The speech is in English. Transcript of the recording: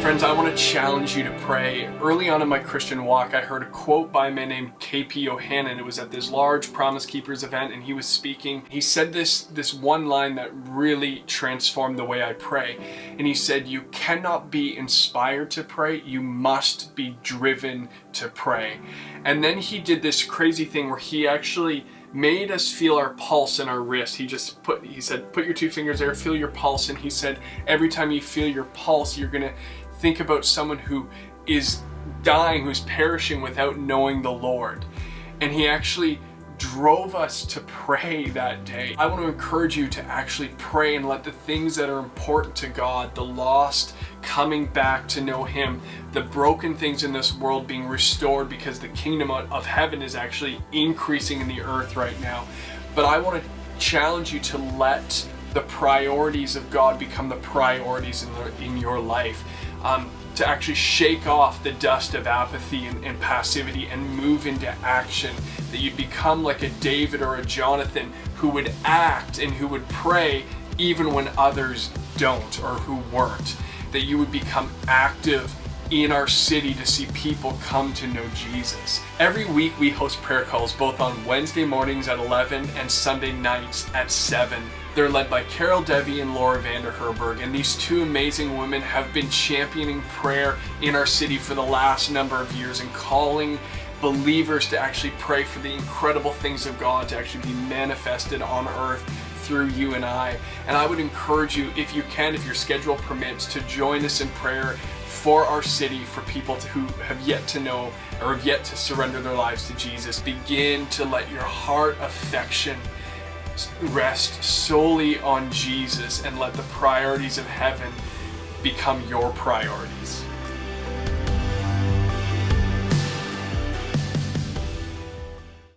Friends, I want to challenge you to pray. Early on in my Christian walk, I heard a quote by a man named K.P. Yohannan. It was at this large Promise Keepers event, and he was speaking. He said this one line that really transformed the way I pray. And he said, "You cannot be inspired to pray, you must be driven to pray." And then he did this crazy thing where he actually made us feel our pulse in our wrist. He said, "Put your two fingers there, feel your pulse." And he said, every time you feel your pulse, you're gonna think about someone who is dying, who's perishing without knowing the Lord. And he actually drove us to pray that day. I want to encourage you to actually pray and let the things that are important to God, the lost coming back to know Him, the broken things in this world being restored, because the kingdom of heaven is actually increasing in the earth right now. But I want to challenge you to let the priorities of God become the priorities in your life. To actually shake off the dust of apathy and passivity and move into action. That you'd become like a David or a Jonathan who would act and who would pray even when others don't or who weren't. That you would become active in our city to see people come to know Jesus. Every week we host prayer calls both on Wednesday mornings at 11 and Sunday nights at 7. They're led by Carol Devi and Laura Vander Herberg, and these two amazing women have been championing prayer in our city for the last number of years and calling believers to actually pray for the incredible things of God to actually be manifested on earth through you and I. And I would encourage you, if you can, if your schedule permits, to join us in prayer for our city, for people who have yet to know or have yet to surrender their lives to Jesus. Begin to let your heart affection rest solely on Jesus and let the priorities of heaven become your priorities.